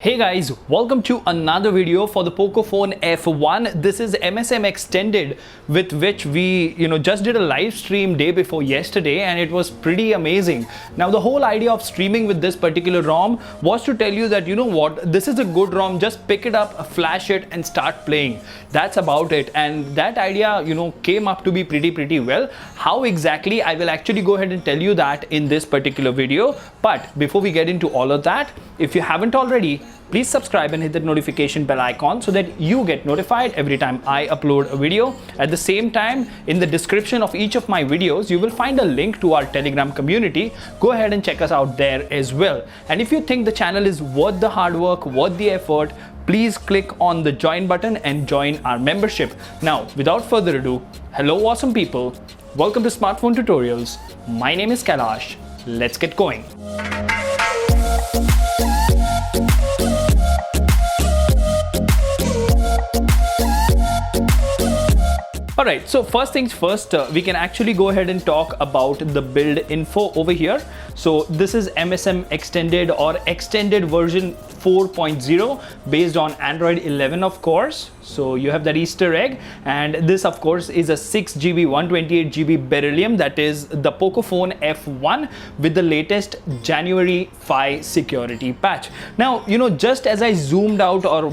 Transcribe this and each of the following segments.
Hey guys, welcome to another video for the POCO phone F1. This is MSM Xtended, with which we just did a live stream day before yesterday, and it was pretty amazing. Now the whole idea of streaming with this particular ROM was to tell you that this is a good ROM, just pick it up, flash it and start playing. That's about it. And that idea came up to be pretty well. How exactly, I will actually go ahead and tell you that in this particular video. But before we get into all of that, if you haven't already, please subscribe and hit that notification bell icon so that you get notified every time I upload a video. At the same time, in the description of each of my videos, you will find a link to our Telegram community. Go ahead and check us out there as well. And if you think the channel is worth the hard work, worth the effort, please click on the join button and join our membership. Now, without further ado, hello awesome people. Welcome to Smartphone Tutorials. My name is Kailash. Let's get going. Alright, so first things first, we can actually go ahead and talk about the build info over here. So this is MSM Xtended or Xtended version 4.0 based on Android 11, of course. So you have that Easter egg, and this of course is a 6GB 128GB beryllium, that is the POCO phone F1 with the latest January 5 security patch. Now just as I zoomed out or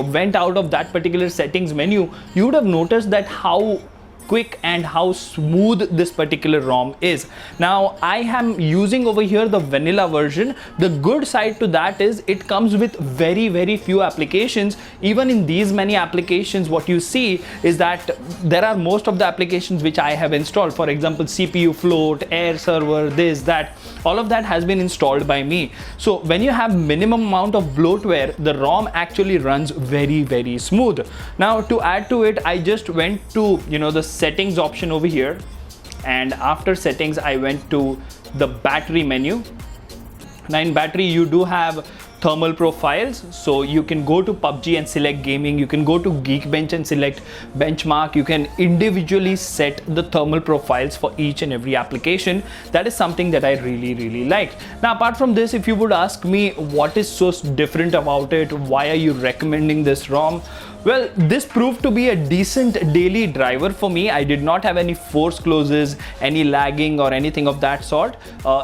went out of that particular settings menu, you would have noticed that how quick and how smooth this particular ROM is. Now I am using over here the vanilla version. The good side to that is it comes with very few applications. Even in these many applications, what you see is that there are most of the applications which I have installed. For example, CPU float, air server, this, that, all of that has been installed by me. So when you have minimum amount of bloatware, the ROM actually runs very smooth. Now to add to it, I just went to the settings option over here, and after settings I went to the battery menu. Now in battery you do have thermal profiles, so you can go to PUBG and select gaming, you can go to Geekbench and select benchmark, you can individually set the thermal profiles for each and every application. That is something that I really liked. Now apart from this, if you would ask me what is so different about it, why are you recommending this ROM? Well, this proved to be a decent daily driver for me. I did not have any force closes, any lagging or anything of that sort.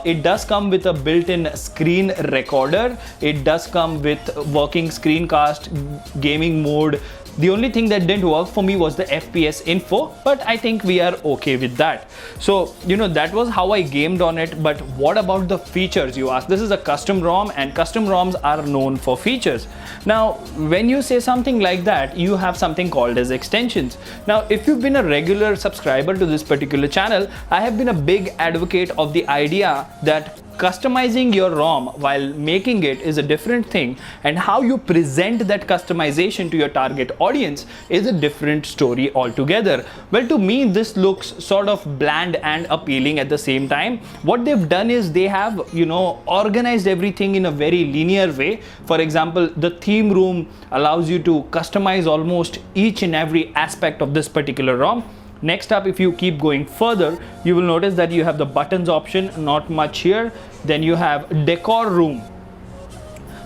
It does come with a built-in screen recorder. It does come with working screencast, gaming mode. The only thing that didn't work for me was the FPS info, but I think we are okay with that. So, that was how I gamed on it. But what about the features, you ask? This is a custom ROM, and custom ROMs are known for features. Now, when you say something like that, you have something called as extensions. Now, if you've been a regular subscriber to this particular channel, I have been a big advocate of the idea that customizing your ROM while making it is a different thing, and how you present that customization to your target audience is a different story altogether. Well, to me this looks sort of bland and appealing at the same time. What they've done is they have organized everything in a very linear way. For example, the theme room allows you to customize almost each and every aspect of this particular ROM. Next up, if you keep going further, you will notice that you have the buttons option, not much here. Then you have decor room.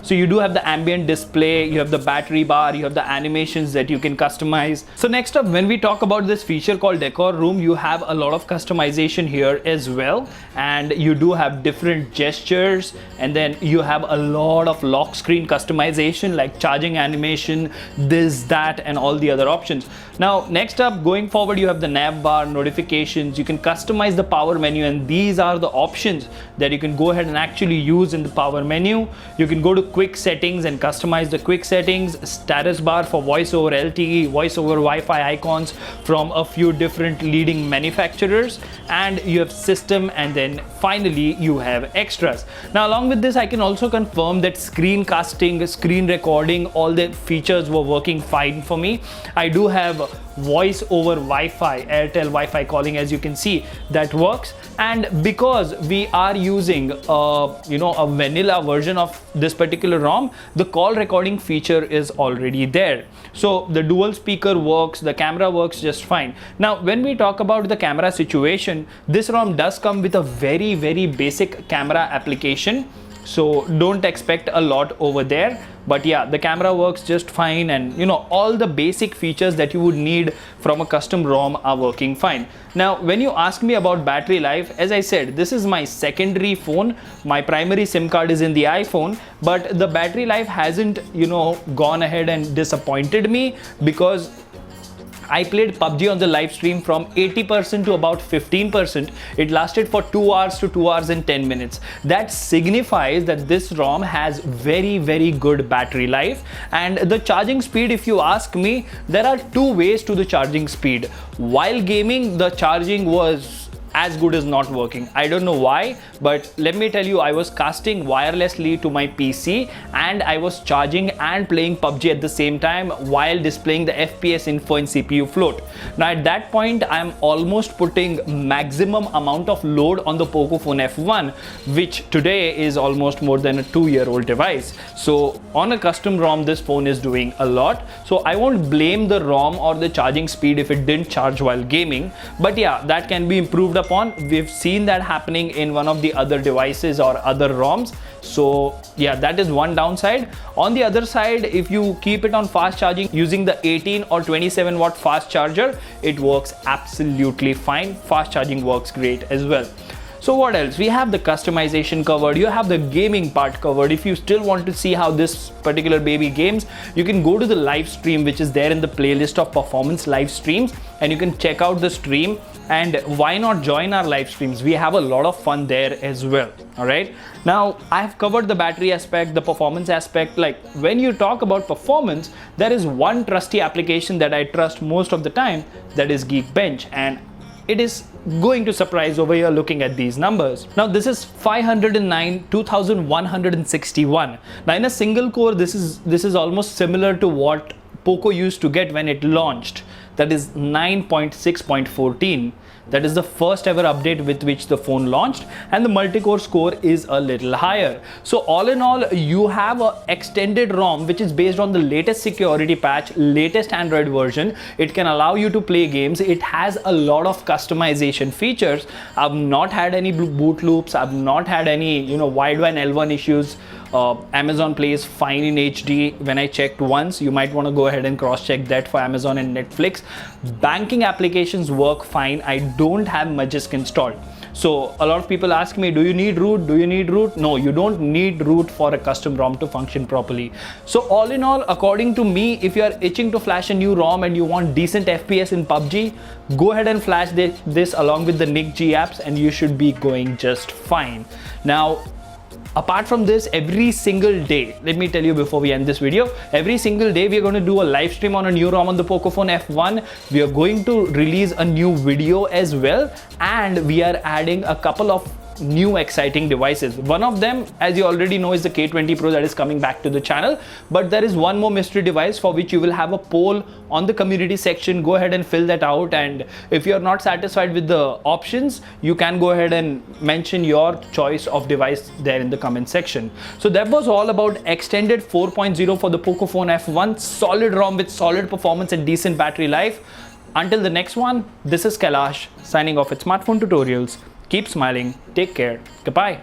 So you do have the ambient display, you have the battery bar, you have the animations that you can customize. So next up, when we talk about this feature called decor room, you have a lot of customization here as well, and you do have different gestures, and then you have a lot of lock screen customization like charging animation, this, that, and all the other options. Now next up, going forward, you have the nav bar, notifications, you can customize the power menu, and these are the options that you can go ahead and actually use in the power menu. You can go to quick settings and customize the quick settings, status bar for voice over LTE, voice over Wi-Fi icons from a few different leading manufacturers, and you have system, and then finally you have extras. Now along with this, I can also confirm that screencasting, screen recording, all the features were working fine for me. I do have voice over Wi-Fi, Airtel Wi-Fi calling, as you can see, that works. And because we are using a vanilla version of this particular ROM, the call recording feature is already there. So the dual speaker works, the camera works just fine. Now when we talk about the camera situation, this ROM does come with a very basic camera application. so don't expect a lot over there. But yeah, the camera works just fine, and you know, all the basic features that you would need from a custom ROM are working fine. Now when you ask me about battery life, as I said, this is my secondary phone. My primary SIM card is in the iPhone, but the battery life hasn't, you know, gone ahead and disappointed me, because I played PUBG on the live stream from 80% to about 15%. It lasted for 2 hours to 2 hours and 10 minutes. That signifies that this ROM has very good battery life. And the charging speed, if you ask me, there are two ways to the charging speed. While gaming, the charging was as good as not working. I don't know why, but let me tell you, I was casting wirelessly to my PC and I was charging and playing PUBG at the same time while displaying the FPS info in CPU float. Now at that point, I'm almost putting maximum amount of load on the POCO phone F1, which today is almost more than a 2-year-old device. So on a custom ROM, this phone is doing a lot. So I won't blame the ROM or the charging speed if it didn't charge while gaming. But yeah, that can be improved upon. We've seen that happening in one of the other devices or other ROMs. So yeah, that is one downside. On the other side, if you keep it on fast charging using the 18 or 27 watt fast charger, it works absolutely fine. Fast charging works great as well. So what else? We have the customization covered, you have the gaming part covered. If you still want to see how this particular baby games, you can go to the live stream, which is there in the playlist of performance live streams, and you can check out the stream. And why not join our live streams? We have a lot of fun there as well. All right. Now I've covered the battery aspect, the performance aspect. Like when you talk about performance, there is one trusty application that I trust most of the time, that is Geekbench, and it is going to surprise over here looking at these numbers. Now this is 509, 2161. Now in a single core, this is almost similar to what POCO used to get when it launched. That is 9.6.14. That is the first ever update with which the phone launched, and the multi-core score is a little higher. So all in all, you have a extended ROM which is based on the latest security patch, latest Android version. It can allow you to play games. It has a lot of customization features. I've not had any boot loops. I've not had any, you know, wideband L1 issues. Amazon plays fine in HD. When I checked once, you might want to go ahead and cross-check that for Amazon and Netflix. Banking applications work fine. I don't have Magisk installed. So a lot of people ask me, do you need root? Do you need root? No, you don't need root for a custom ROM to function properly. So all in all, according to me, if you are itching to flash a new ROM and you want decent FPS in PUBG, go ahead and flash this along with the NICG apps and you should be going just fine. Now, apart from this, every single day, let me tell you before we end this video, every single day we are going to do a live stream on a new ROM on the POCO phone F1. We are going to release a new video as well, and we are adding a couple of new exciting devices. One of them, as you already know, is the K20 Pro that is coming back to the channel, but there is one more mystery device for which you will have a poll on the community section. Go ahead and fill that out, and if you are not satisfied with the options, you can go ahead and mention your choice of device there in the comment section. So that was all about Xtended 4.0 for the POCO phone F1. Solid ROM with solid performance and decent battery life. Until the next one, this is Kailash signing off at Smartphone Tutorials. Keep smiling. Take care. Goodbye.